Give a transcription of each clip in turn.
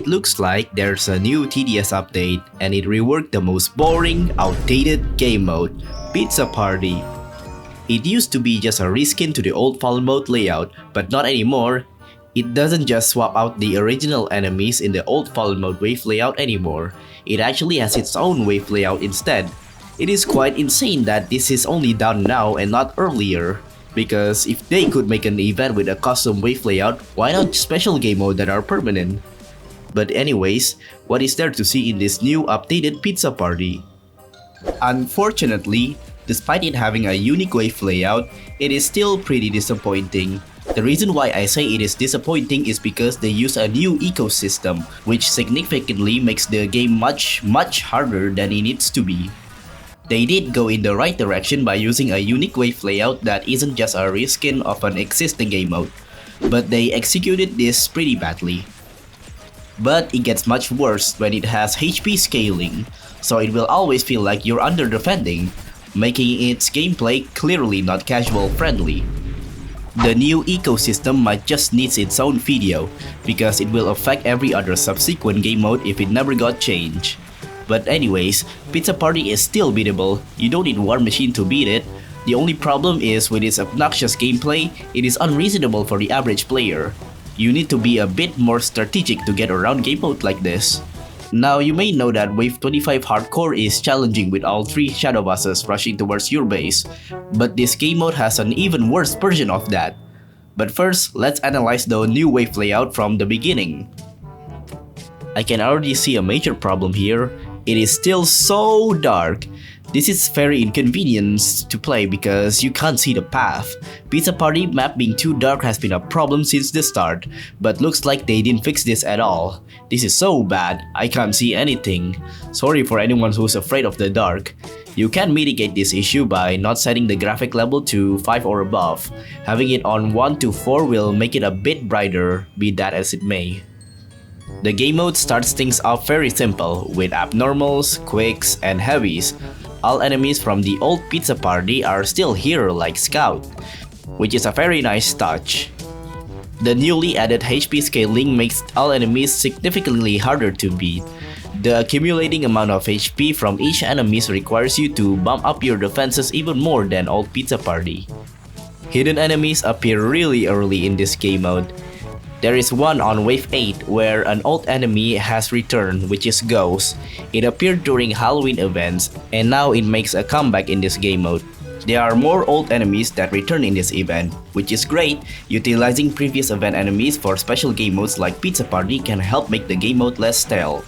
It looks like there's a new TDS update and it reworked the most boring, outdated game mode, Pizza Party. It used to be just a reskin to the old fall mode layout, but not anymore. It doesn't just swap out the original enemies in the old fall mode wave layout anymore. It actually has its own wave layout instead. It is quite insane that this is only done now and not earlier. Because if they could make an event with a custom wave layout, why not special game mode that are permanent? But anyways, what is there to see in this new updated Pizza Party? Unfortunately, despite it having a unique wave layout, it is still pretty disappointing. The reason why I say it is disappointing is because they use a new ecosystem, which significantly makes the game much harder than it needs to be. They did go in the right direction by using a unique wave layout that isn't just a reskin of an existing game mode, but they executed this pretty badly. But it gets much worse when it has HP scaling, so it will always feel like you're under defending, making its gameplay clearly not casual friendly. The new ecosystem might just need its own video, because it will affect every other subsequent game mode if it never got changed. But anyways, Pizza Party is still beatable. You don't need War Machine to beat it. The only problem is with its obnoxious gameplay, it is unreasonable for the average player. You need to be a bit more strategic to get around game mode like this. Now you may know that Wave 25 Hardcore is challenging with all 3 shadow bosses rushing towards your base, but this game mode has an even worse version of that. But first, let's analyze the new wave layout from the beginning. I can already see a major problem here. It is still so dark. This is very inconvenient to play because you can't see the path. Pizza Party map being too dark has been a problem since the start, but looks like they didn't fix this at all. This is so bad, I can't see anything. Sorry for anyone who's afraid of the dark. You can mitigate this issue by not setting the graphic level to 5 or above. Having it on 1 to 4 will make it a bit brighter, be that as it may. The game mode starts things off very simple, with abnormals, quicks, and heavies. All enemies from the old Pizza Party are still here like Scout, which is a very nice touch. The newly added HP scaling makes all enemies significantly harder to beat. The accumulating amount of HP from each enemy requires you to bump up your defenses even more than old Pizza Party. Hidden enemies appear really early in this game mode. There is one on Wave 8 where an old enemy has returned, which is Ghost. It appeared during Halloween events, and now it makes a comeback in this game mode. There are more old enemies that return in this event, which is great. Utilizing previous event enemies for special game modes like Pizza Party can help make the game mode less stale.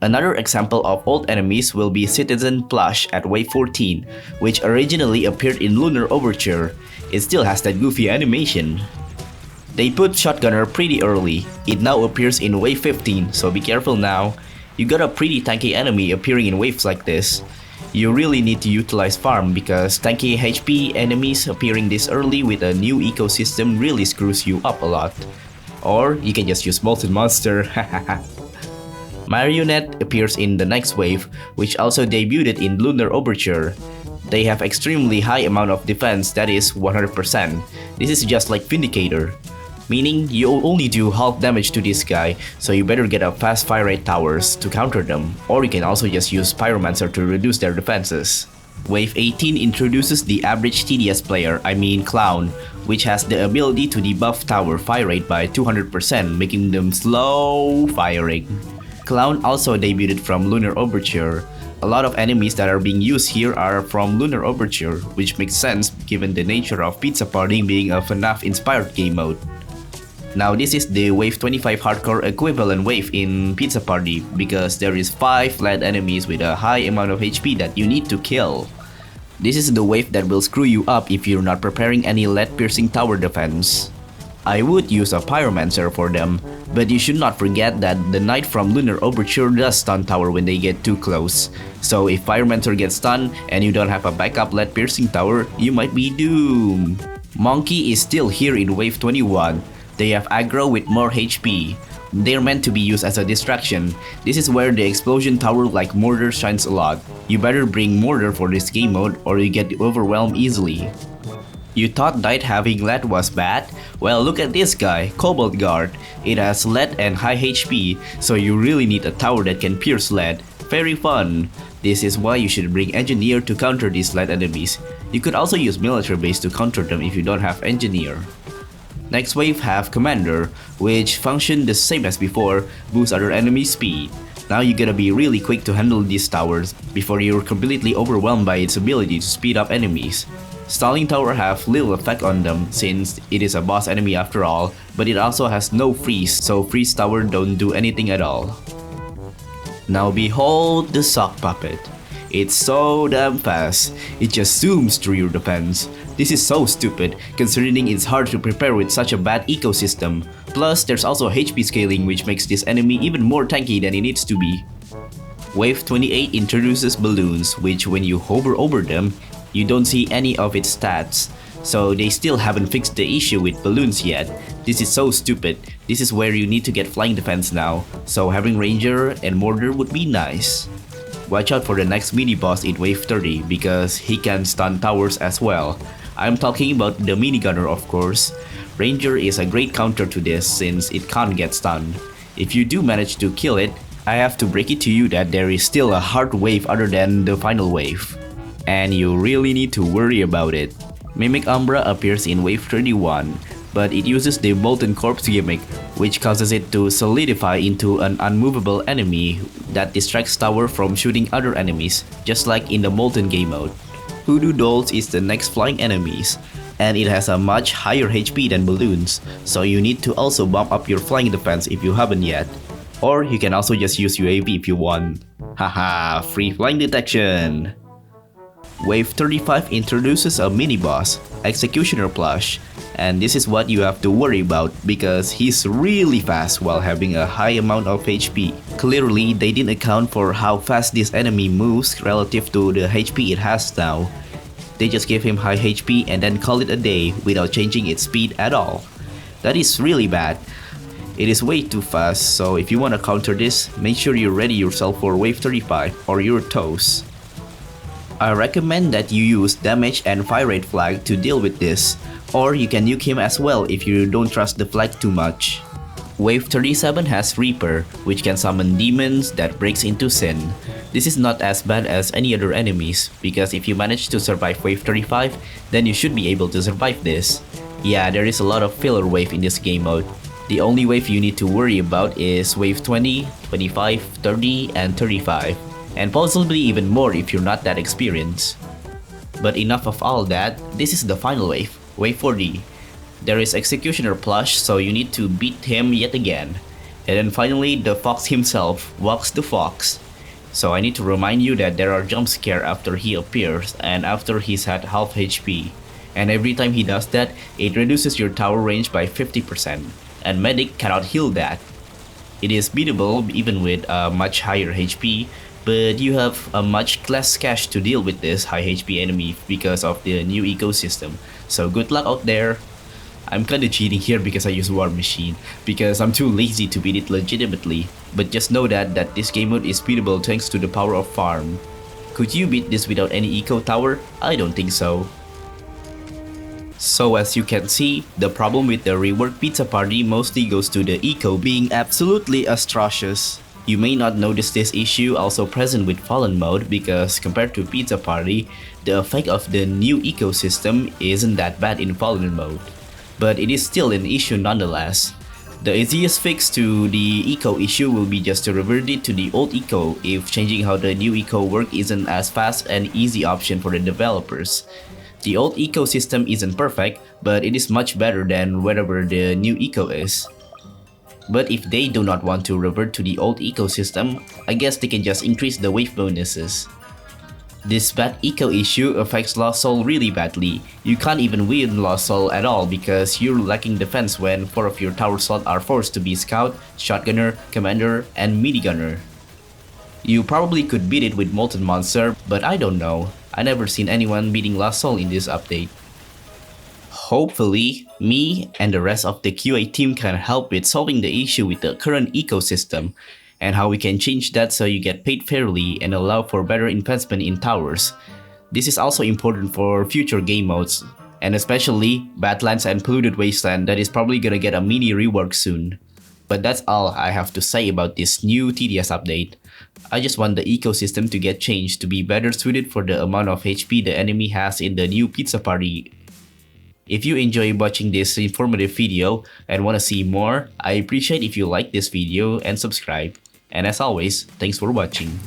Another example of old enemies will be Citizen Plush at Wave 14, which originally appeared in Lunar Overture. It still has that goofy animation. They put Shotgunner pretty early. It now appears in Wave 15, so be careful now. You got a pretty tanky enemy appearing in waves like this. You really need to utilize farm because tanky HP enemies appearing this early with a new ecosystem really screws you up a lot. Or you can just use Molten Monster. Marionette appears in the next wave, which also debuted in Lunar Overture. They have extremely high amount of defense, that is 100%. This is just like Vindicator. Meaning you only do half damage to this guy, so you better get a fast fire rate towers to counter them, or you can also just use Pyromancer to reduce their defenses. Wave 18 introduces the average TDS player, I mean Clown, which has the ability to debuff tower fire rate by 200%, making them slow firing. Clown also debuted from Lunar Overture. A lot of enemies that are being used here are from Lunar Overture, which makes sense given the nature of Pizza Party being a FNAF-inspired game mode. Now this is the Wave 25 Hardcore equivalent wave in Pizza Party because there is 5 flat enemies with a high amount of HP that you need to kill. This is the wave that will screw you up if you're not preparing any lead-piercing tower defense. I would use a Pyromancer for them, but you should not forget that the Knight from Lunar Overture does stun tower when they get too close. So if Pyromancer gets stunned and you don't have a backup lead-piercing tower, you might be doomed. Monkey is still here in Wave 21. They have aggro with more HP. They're meant to be used as a distraction. This is where the explosion tower like Mortar shines a lot. You better bring Mortar for this game mode or you get overwhelmed easily. You thought Knight having lead was bad? Well, look at this guy, Cobalt Guard. It has lead and high HP, so you really need a tower that can pierce lead. Very fun. This is why you should bring Engineer to counter these lead enemies. You could also use Military Base to counter them if you don't have Engineer. Next wave have Commander, which function the same as before, boost other enemies' speed. Now you gotta be really quick to handle these towers before you're completely overwhelmed by its ability to speed up enemies. Stalling Tower have little effect on them since it is a boss enemy after all, but it also has no freeze, so Freeze Tower don't do anything at all. Now behold the Sock Puppet. It's so damn fast, it just zooms through your defense. This is so stupid, considering it's hard to prepare with such a bad ecosystem. Plus, there's also HP scaling which makes this enemy even more tanky than it needs to be. Wave 28 introduces balloons, which when you hover over them, you don't see any of its stats. So they still haven't fixed the issue with balloons yet. This is so stupid. This is where you need to get flying defense now, so having Ranger and Mortar would be nice. Watch out for the next mini boss in Wave 30 because he can stun towers as well. I'm talking about the minigunner, of course. Ranger is a great counter to this since it can't get stunned. If you do manage to kill it, I have to break it to you that there is still a hard wave other than the final wave. And you really need to worry about it. Mimic Umbra appears in Wave 31, but it uses the Molten Corpse gimmick, which causes it to solidify into an unmovable enemy that distracts Tower from shooting other enemies, just like in the Molten game mode. Hoodoo Dolls is the next flying enemies, and it has a much higher HP than balloons, so you need to also bump up your flying defense if you haven't yet. Or you can also just use UAV if you want. Haha, free flying detection! Wave 35 introduces a mini-boss, Executioner Plush, and this is what you have to worry about because he's really fast while having a high amount of HP. Clearly, they didn't account for how fast this enemy moves relative to the HP it has now. They just gave him high HP and then call it a day without changing its speed at all. That is really bad. It is way too fast, so if you want to counter this, make sure you ready yourself for Wave 35 or you're toast. I recommend that you use damage and fire rate flag to deal with this, or you can nuke him as well if you don't trust the flag too much. Wave 37 has Reaper, which can summon demons that breaks into sin. This is not as bad as any other enemies, because if you manage to survive Wave 35, then you should be able to survive this. Yeah, there is a lot of filler wave in this game mode. The only wave you need to worry about is Wave 20, 25, 30, and 35. And possibly even more if you're not that experienced. But enough of all that, this is the final wave, Wave 40. There is Executioner Plush, so you need to beat him yet again. And then finally, the Fox himself, Walks the Fox. So I need to remind you that there are jump scare after he appears and after he's at half HP. And every time he does that, it reduces your tower range by 50%. And Medic cannot heal that. It is beatable even with a much higher HP, but you have a much less cash to deal with this high HP enemy because of the new ecosystem. So good luck out there. I'm kinda cheating here because I use War Machine, because I'm too lazy to beat it legitimately. But just know that this game mode is beatable thanks to the power of farm. Could you beat this without any eco tower? I don't think so. So as you can see, the problem with the reworked Pizza Party mostly goes to the eco being absolutely atrocious. You may not notice this issue also present with Fallen mode because compared to Pizza Party, the effect of the new ecosystem isn't that bad in Fallen mode. But it is still an issue nonetheless. The easiest fix to the eco issue will be just to revert it to the old eco if changing how the new eco work isn't as fast and easy option for the developers. The old ecosystem isn't perfect, but it is much better than whatever the new eco is. But if they do not want to revert to the old ecosystem, I guess they can just increase the wave bonuses. This bad eco issue affects Lost Soul really badly. You can't even win Lost Soul at all because you're lacking defense when 4 of your tower slots are forced to be Scout, Shotgunner, Commander, and Minigunner. You probably could beat it with Molten Monster, but I don't know. I never seen anyone beating Lost Soul in this update. Hopefully, me and the rest of the QA team can help with solving the issue with the current ecosystem, and how we can change that so you get paid fairly and allow for better investment in towers. This is also important for future game modes, and especially Badlands and Polluted Wasteland that is probably gonna get a mini rework soon. But that's all I have to say about this new TDS update. I just want the ecosystem to get changed to be better suited for the amount of HP the enemy has in the new pizza party. If you enjoy watching this informative video and want to see more, I appreciate if you like this video and subscribe. And as always, thanks for watching.